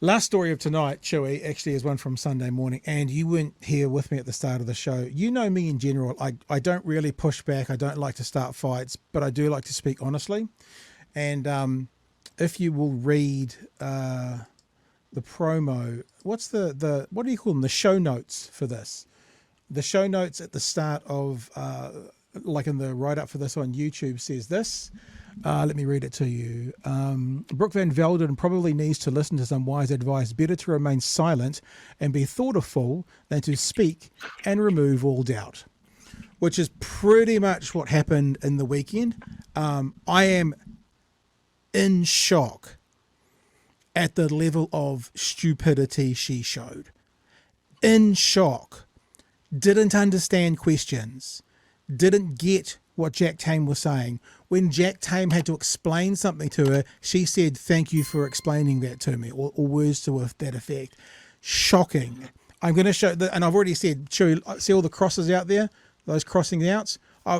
Last story of tonight, Chewy, actually is one from Sunday morning, and you weren't here with me at the start of the show. You know me in general. I don't really push back. I don't like to start fights, but I do like to speak honestly. And if you will read the promo, what do you call them? The show notes for this. The show notes at the start of, like in the write-up for this on YouTube says this. Let me read it to you. Brooke van Velden probably needs to listen to some wise advice. Better to remain silent and be thought a fool than to speak and remove all doubt, which is pretty much what happened in the weekend. I am in shock at the level of stupidity she showed. In shock. Didn't understand questions. Didn't get what Jack Tame was saying. When Jack Tame had to explain something to her, she said, "Thank you for explaining that to me," or words to that effect. Shocking. I'm going to show, and I've already said, see all the crosses out there, those crossing outs?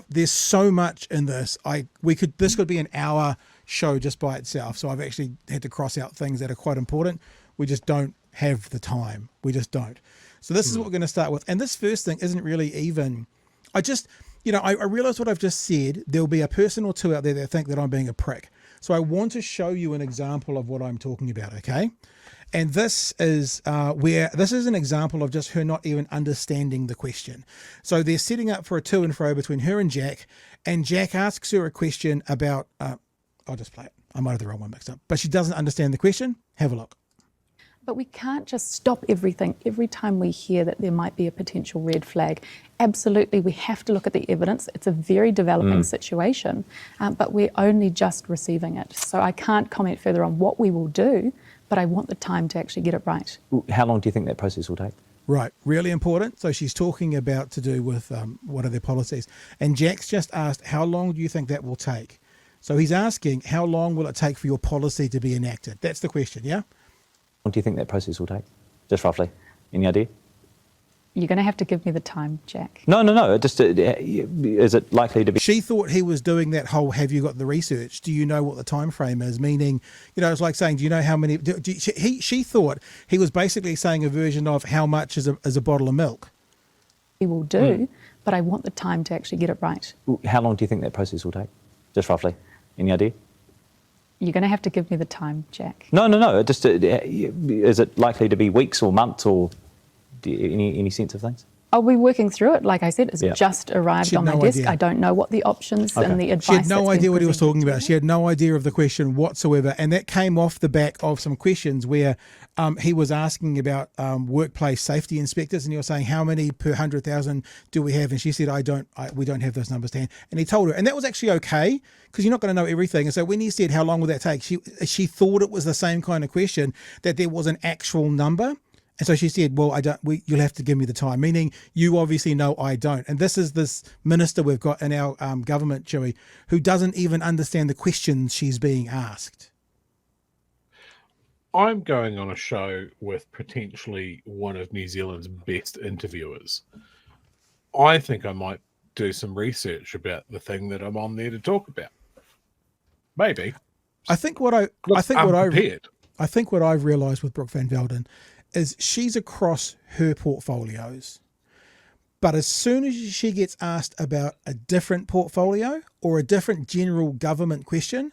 There's so much in this. This could be an hour show just by itself. So I've actually had to cross out things that are quite important. We just don't have the time. We just don't. So this is what we're going to start with. And this first thing isn't really even, I realize what I've just said. There'll be a person or two out there that think that I'm being a prick. So I want to show you an example of what I'm talking about, okay? And this is this is an example of just her not even understanding the question. So they're setting up for a to and fro between her and Jack asks her a question about, I'll just play it. I might have the wrong one mixed up. But she doesn't understand the question. Have a look. But we can't just stop everything every time we hear that there might be a potential red flag. Absolutely, we have to look at the evidence. It's a very developing situation, but we're only just receiving it. So I can't comment further on what we will do, but I want the time to actually get it right. How long do you think that process will take? Right, really important. So she's talking about to do with what are their policies. And Jack's just asked, how long do you think that will take? So he's asking, how long will it take for your policy to be enacted? That's the question, yeah? What do you think that process will take? Just roughly. Any idea? You're going to have to give me the time, Jack. No. Just is it likely to be? She thought he was doing that whole, have you got the research? Do you know what the time frame is? Meaning, it's like saying, do you know how many? She thought he was basically saying a version of how much is a bottle of milk. We will do, but I want the time to actually get it right. How long do you think that process will take? Just roughly. Any idea? You're going to have to give me the time, Jack. No. Just is it likely to be weeks or months, or any sense of things? I'll be working through it. Like I said, it's just arrived on my desk. Idea. I don't know what the options and the advice. She had no idea what he was talking about. She had no idea of the question whatsoever. And that came off the back of some questions where he was asking about workplace safety inspectors, and he was saying, how many per 100,000 do we have? And she said, we don't have those numbers to hand. And he told her, and that was actually okay, because you're not going to know everything. And so when he said, how long will that take? She thought it was the same kind of question, that there was an actual number. And so she said, well, you'll have to give me the time, meaning you obviously know I don't. And this is this minister we've got in our government, Chewy, who doesn't even understand the questions she's being asked. I'm going on a show with potentially one of New Zealand's best interviewers. I think I might do some research about the thing that I'm on there to talk about. Maybe. I think what I've realised with Brooke van Velden is she's across her portfolios. But as soon as she gets asked about a different portfolio or a different general government question,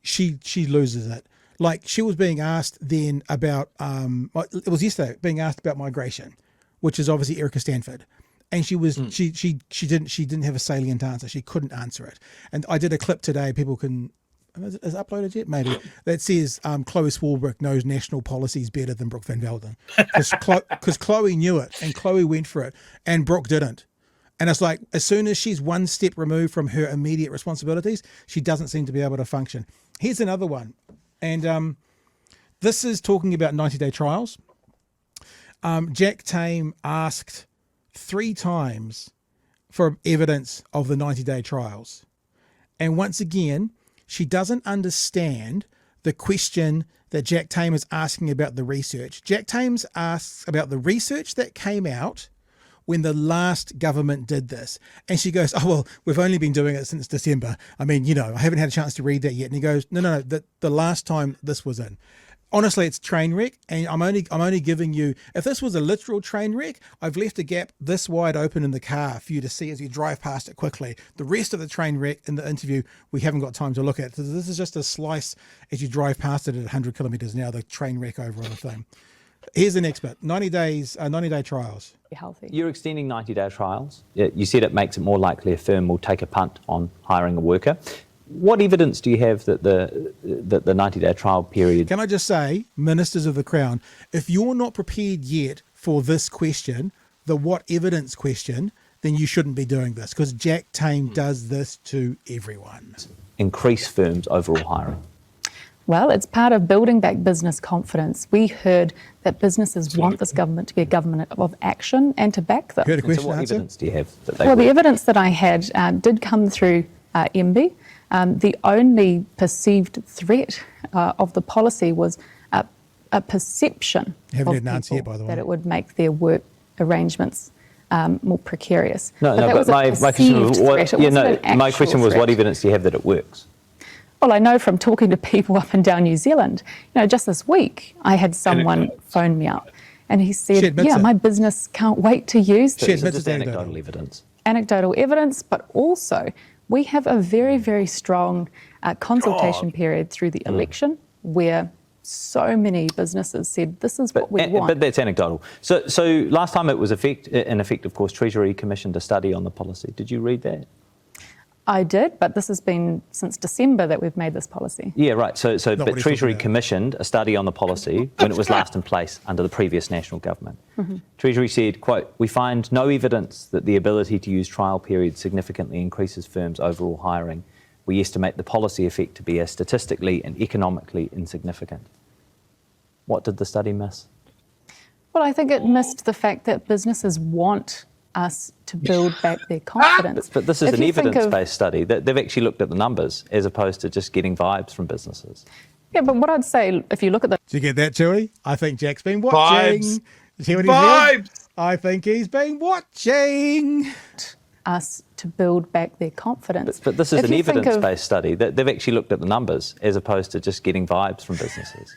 she loses it. Like she was being asked then about, it was yesterday, being asked about migration, which is obviously Erica Stanford. And she was, she didn't have a salient answer. She couldn't answer it. And I did a clip today, people can, is it uploaded yet? Maybe. That says Chloe Swarbrick knows national policies better than Brooke van Velden. Because Chloe knew it and Chloe went for it and Brooke didn't. And it's like, as soon as she's one step removed from her immediate responsibilities, she doesn't seem to be able to function. Here's another one. And this is talking about 90-day trials. Jack Tame asked 3 times for evidence of the 90-day trials. And once again, she doesn't understand the question that Jack Tame is asking about the research. Jack Tame's asks about the research that came out when the last government did this. And she goes, oh, well, we've only been doing it since December. I mean, I haven't had a chance to read that yet. And he goes, no, the last time this was in. Honestly, it's train wreck, and I'm only giving you. If this was a literal train wreck, I've left a gap this wide open in the car for you to see as you drive past it quickly. The rest of the train wreck in the interview, we haven't got time to look at. So this is just a slice as you drive past it at 100 kilometres an hour, the train wreck over on the thing. Here's the next bit: 90-day trials. Healthy. You're extending 90-day trials. You said it makes it more likely a firm will take a punt on hiring a worker. What evidence do you have that the 90-day trial period... Can I just say, Ministers of the Crown, if you're not prepared yet for this question, the what evidence question, then you shouldn't be doing this, because Jack Tame does this to everyone. Increase firms' overall hiring? Well, it's part of building back business confidence. We heard that businesses want this government to be a government of action and to back them. Heard a So question what answer? evidence do you have that they Well, the work? evidence that I had did come through MB. The only perceived threat of the policy was a perception Haven't of had an answer yet, people by the way. that it would make their work arrangements more precarious. No, that but was a my question was, perceived threat. It wasn't an my actual question was, what threat. evidence do you have that it works? Well, I know from talking to people up and down New Zealand, just this week, I had someone phone me up and he She said, admits yeah, it. my business can't wait to use She this. admits Just it's anecdotal. anecdotal evidence. Anecdotal evidence, but also we have a very, very strong consultation period through the election where so many businesses said, this is what we want. But that's anecdotal. So last time it was in effect, of course, Treasury commissioned a study on the policy. Did you read that? I did, but this has been since December that we've made this policy. Yeah, right. So what but he's Treasury talking about. commissioned a study on the policy when it was last in place under the previous national government. Treasury said, quote, "We find no evidence that the ability to use trial periods significantly increases firms' overall hiring. We estimate the policy effect to be as statistically and economically insignificant." What did the study miss? Well, I think it missed the fact that businesses want us to build back their confidence. But this is If an you think of- evidence-based study. They've actually looked at the numbers as opposed to just getting vibes from businesses. Yeah, but what I'd say, if you look at the Did you get that, Chewy? I think Jack's been watching. Vibes. See what he said? Vibes. I think he's been watching. us to build back their confidence. But this is If an you think of- evidence-based study. They've actually looked at the numbers as opposed to just getting vibes from businesses.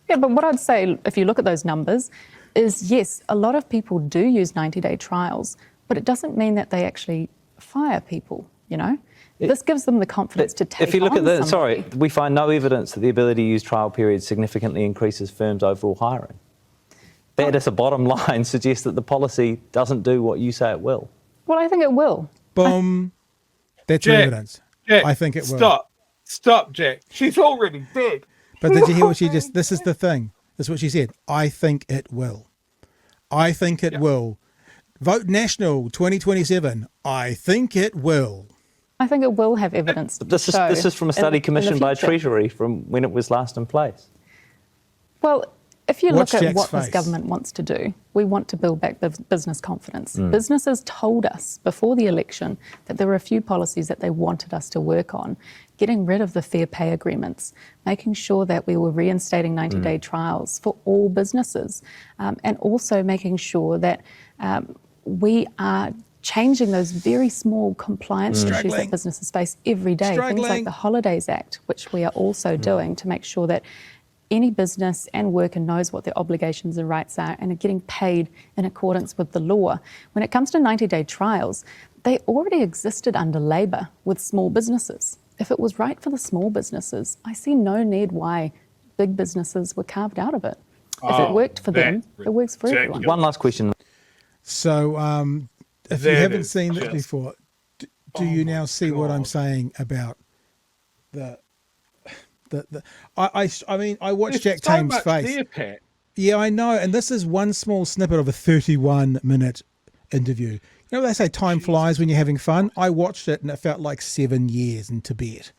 Yeah, but what I'd say, if you look at those numbers, is yes, a lot of people do use 90-day trials, but it doesn't mean that they actually fire people, This gives them the confidence to take If you look on at the, somebody. sorry, we find no evidence that the ability to use trial periods significantly increases firms' overall hiring. That, as a bottom line, suggests that the policy doesn't do what you say it will. Well, I think it will. Boom. That's your Jack, evidence. Jack, I think it will. Stop, Jack. She's already dead. But did you hear what she just... This is the thing. This is what she said. I think it will. I think it will. Vote National 2027. I think it will. I think it will have evidence. to This show is from a in study the commissioned by future. Treasury from when it was last in place. Well, if you Watch look at Jack's what this face. government wants to do, we want to build back business confidence. Mm. Businesses told us before the election that there were a few policies that they wanted us to work on, getting rid of the fair pay agreements, making sure that we were reinstating 90-day trials for all businesses, and also making sure that we are changing those very small compliance issues Struggling. that businesses face every day. Things like Struggling. the Holidays Act, which we are also doing to make sure that any business and worker knows what their obligations and rights are and are getting paid in accordance with the law. When it comes to 90-day trials, they already existed under Labor with small businesses. If it was right for the small businesses, I see no need why big businesses were carved out of it. If it worked for them, it works for everyone. One last question. So if you That haven't is seen this just- before, do you now see what I'm God. saying about the I mean, I watched Jack There's so Tame's much face. there, Pat. Yeah, I know. And this is one small snippet of a 31-minute interview. You know, they say time flies when you're having fun. I watched it and it felt like 7 years in Tibet.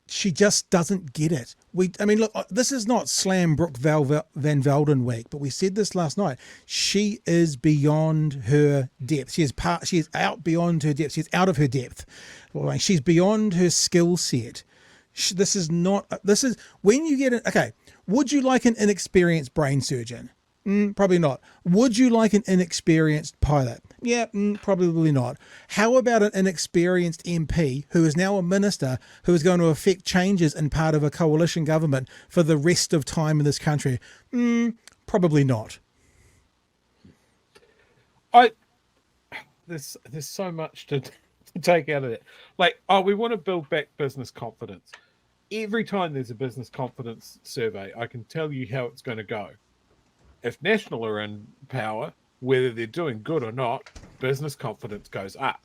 She just doesn't get it. I mean, look, this is not slam Brooke van Velden week, but we said this last night. She is beyond her depth. She is out beyond her depth. She's out of her depth. She's beyond her skill set. This is when you get okay. Would you like an inexperienced brain surgeon? Probably not. Would you like an inexperienced pilot? Yeah, probably not. How about an inexperienced MP who is now a minister who is going to affect changes in part of a coalition government for the rest of time in this country? Probably not. There's so much to take out of it. Like, oh, we want to build back business confidence. Every time there's a business confidence survey, I can tell you how it's going to go. If National are in power, whether they're doing good or not, business confidence goes up.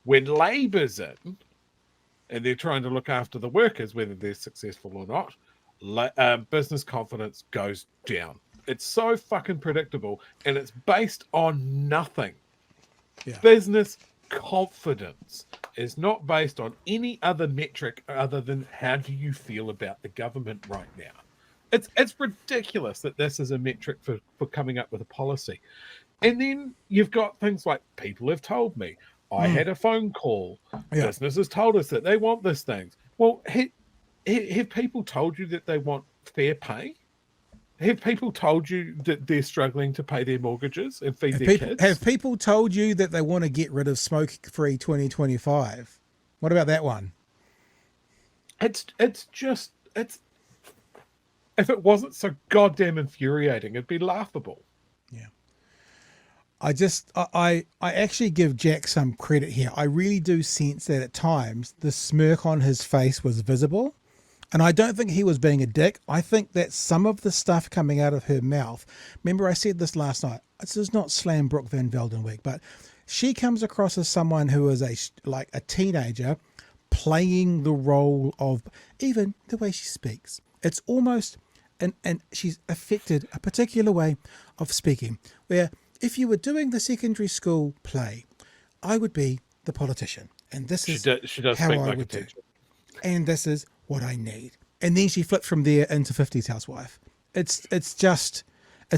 When Labor's in, and they're trying to look after the workers, whether they're successful or not, business confidence goes down. It's so fucking predictable, and it's based on nothing. Yeah. Business confidence is not based on any other metric other than how do you feel about the government right now. It's ridiculous that this is a metric for coming up with a policy. And then you've got things like people have told me, I had a phone call, businesses told us that they want this thing. Well, have people told you that they want fair pay? Have people told you that they're struggling to pay their mortgages and feed their kids? Have people told you that they want to get rid of smoke-free 2025? What about that one? It's if it wasn't so goddamn infuriating, it'd be laughable. Yeah. I actually give Jack some credit here. I really do sense that at times the smirk on his face was visible. And I don't think he was being a dick. I think that some of the stuff coming out of her mouth, remember I said this last night, this is not slam Brooke van Velden week, but she comes across as someone who is a teenager playing the role of, even the way she speaks. It's almost, and she's affected a particular way of speaking, where if you were doing the secondary school play, I would be the politician. And this is she does how speak I like would a do. teacher. And this is what I need. And then she flipped from there into 50s housewife. It's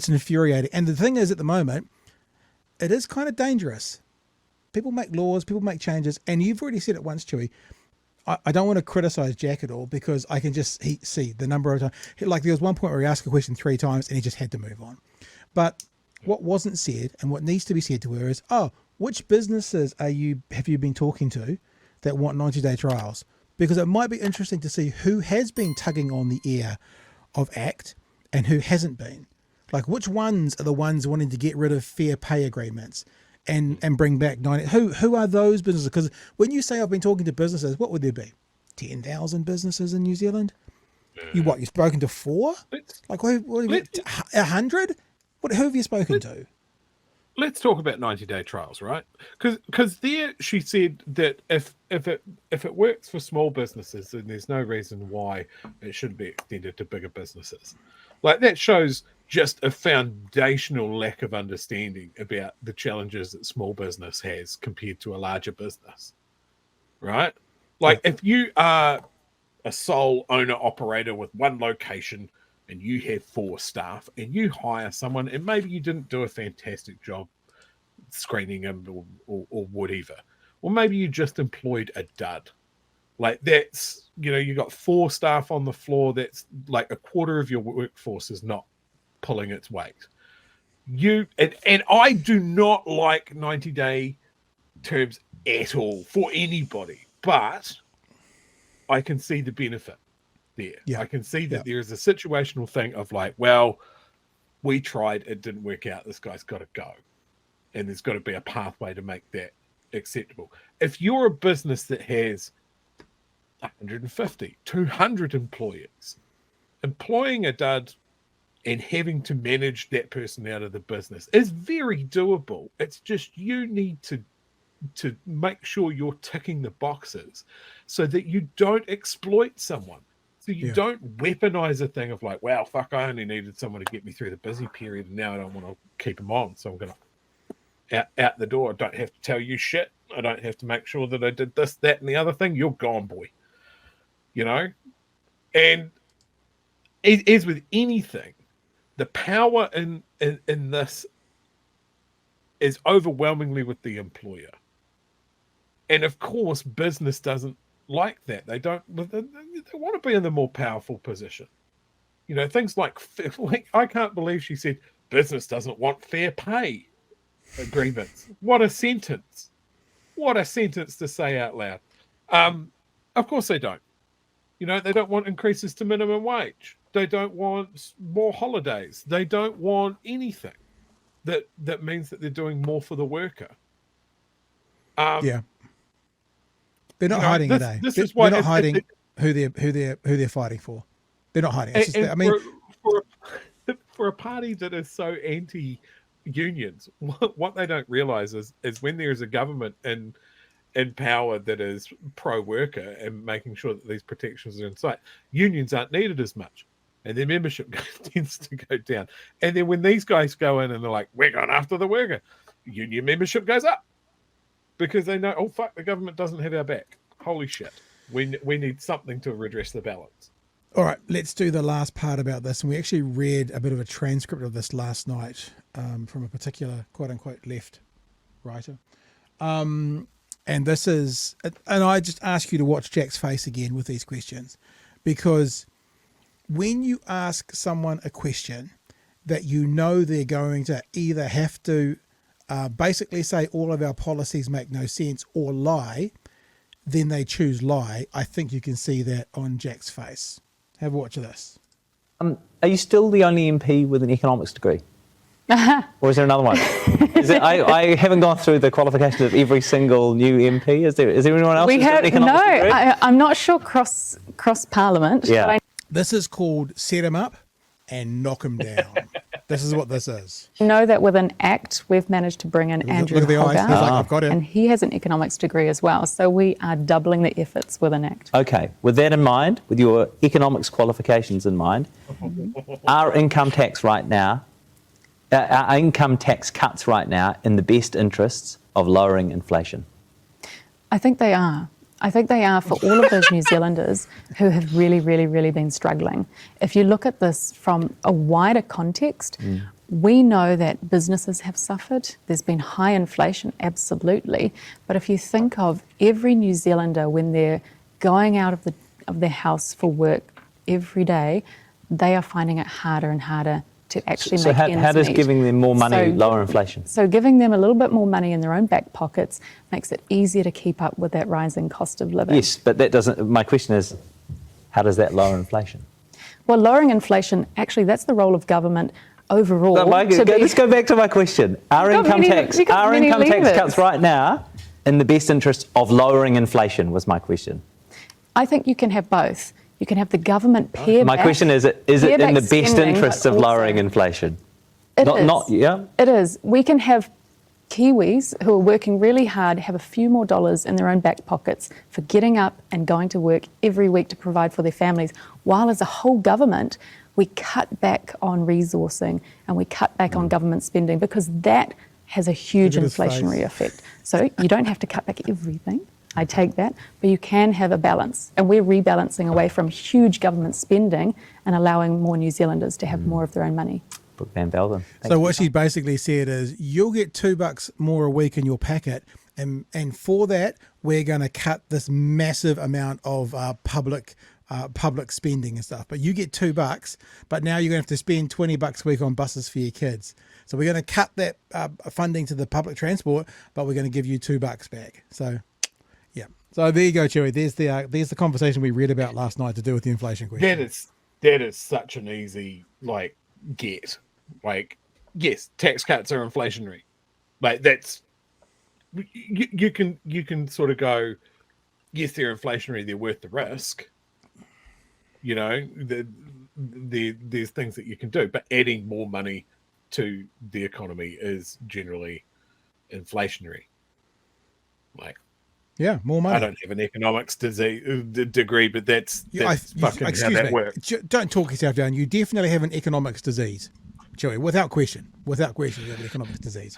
infuriating. And the thing is, at the moment, it is kind of dangerous. People make laws, people make changes, and you've already said it once, Chewy. I don't want to criticize Jack at all because I can just see the number of times. Like there was one point where he asked a question 3 times and he just had to move on. But what wasn't said and what needs to be said to her is, which businesses have you been talking to that want 90-day trials? Because it might be interesting to see who has been tugging on the ear of ACT and who hasn't been. Like which ones are the ones wanting to get rid of fair pay agreements and bring back 90? Who are those businesses? Because when you say I've been talking to businesses, what would there be? 10,000 businesses in New Zealand? You've spoken to 4? Like what 100? Who have you spoken to? Let's talk about 90-day trials, right? Because there she said that if it works for small businesses, then there's no reason why it shouldn't be extended to bigger businesses. Like that shows just a foundational lack of understanding about the challenges that small business has compared to a larger business, right? Like if you are a sole owner operator with one location and you have 4 staff and you hire someone and maybe you didn't do a fantastic job screening them or whatever, or maybe you just employed a dud. Like that's, you got 4 staff on the floor. That's like a quarter of your workforce is not pulling its weight. And I do not like 90-day terms at all for anybody, but I can see the benefit there. I can see that there is a situational thing of like, well, we tried, it didn't work out, this guy's got to go. And there's got to be a pathway to make that acceptable. If you're a business that has 150, 200 employees, employing a dud and having to manage that person out of the business is very doable. It's just you need to make sure you're ticking the boxes so that you don't exploit someone. So you don't weaponize a thing of like, well, fuck, I only needed someone to get me through the busy period and now I don't want to keep them on. So I'm going to out the door. I don't have to tell you shit. I don't have to make sure that I did this, that, and the other thing. You're gone, boy. And as with anything, the power in this is overwhelmingly with the employer. And of course, business doesn't like that. They want to be in the more powerful position. Things like I can't believe she said business doesn't want fair pay. agreements. What a sentence. What a sentence to say out loud. Of course they don't. You know, they don't want increases to minimum wage. They don't want more holidays. They don't want anything that means that they're doing more for the worker. Yeah. They're not hiding it, eh? This is why they're not hiding who they're fighting for. They're not hiding. It's just, I mean, for a party that is so anti-unions, what they don't realize is when there is a government in power that is pro-worker and making sure that these protections are in sight, unions aren't needed as much, and their membership tends to go down. And then when these guys go in and they're like, "We're going after the worker," union membership goes up because they know, oh fuck, the government doesn't have our back. Holy shit, we need something to redress the balance. All right, let's do the last part about this. And we actually read a bit of a transcript of this last night from a particular quote-unquote left writer. And this is, and I just ask you to watch Jack's face again with these questions, because when you ask someone a question that you know they're going to either have to basically say all of our policies make no sense or lie, then they choose lie. I think you can see that on Jack's face. Have a watch of this. Are you still the only MP with an economics degree? Or is there another one? I haven't gone through the qualifications of every single new MP. Is there anyone else? We have no. I'm not sure cross Parliament. Yeah. This is called set him up and knock him down. This is what this is. I know that with an ACT, we've managed to bring in Andrew Look at the eyes. Hogarth, He's like, I've got it. and he has an economics degree as well. So we are doubling the efforts with an ACT. Okay, with that in mind, with your economics qualifications in mind, our income tax right now, our income tax cuts right now in the best interests of lowering inflation? I think they are. I think they are for all of those New Zealanders who have really, really, really been struggling. If you look at this from a wider context, we know that businesses have suffered. There's been high inflation, absolutely. But if you think of every New Zealander when they're going out of their house for work every day, they are finding it harder and harder to actually make ends meet. So how does giving them more money lower inflation? So giving them a little bit more money in their own back pockets makes it easier to keep up with that rising cost of living. Yes, but that doesn't. My question is, how does that lower inflation? Well, lowering inflation, actually, that's the role of government overall. Let's go back to my question. Our income tax cuts right now in the best interest of lowering inflation was my question. I think you can have both. You can have the government pare My back. question is it in the best spending, interests of lowering inflation? It is. Yeah. It is. We can have Kiwis who are working really hard have a few more dollars in their own back pockets for getting up and going to work every week to provide for their families, while as a whole government, we cut back on resourcing and we cut back on government spending, because that has a huge inflationary effect. So you don't have to cut back everything. I take that, but you can have a balance. And we're rebalancing away from huge government spending and allowing more New Zealanders to have more of their own money. Brooke van Velden. So what she basically said is, you'll get $2 more a week in your packet, and for that, we're going to cut this massive amount of public spending and stuff. But you get $2, but now you're going to have to spend $20 a week on buses for your kids. So we're going to cut that funding to the public transport, but we're going to give you $2 back. So. Yeah. So there you go, Chewy. There's the conversation we read about last night to do with the inflation question. That is such an easy get. Yes, tax cuts are inflationary. That's you can sort of go, yes, they're inflationary. They're worth the risk. You know, there's things that you can do, but adding more money to the economy is generally inflationary. Yeah, more money. I don't have an economics degree, but that's fucking how that works. Don't talk yourself down. You definitely have an economics disease, Chewy, without question. Without question, you have an economics disease.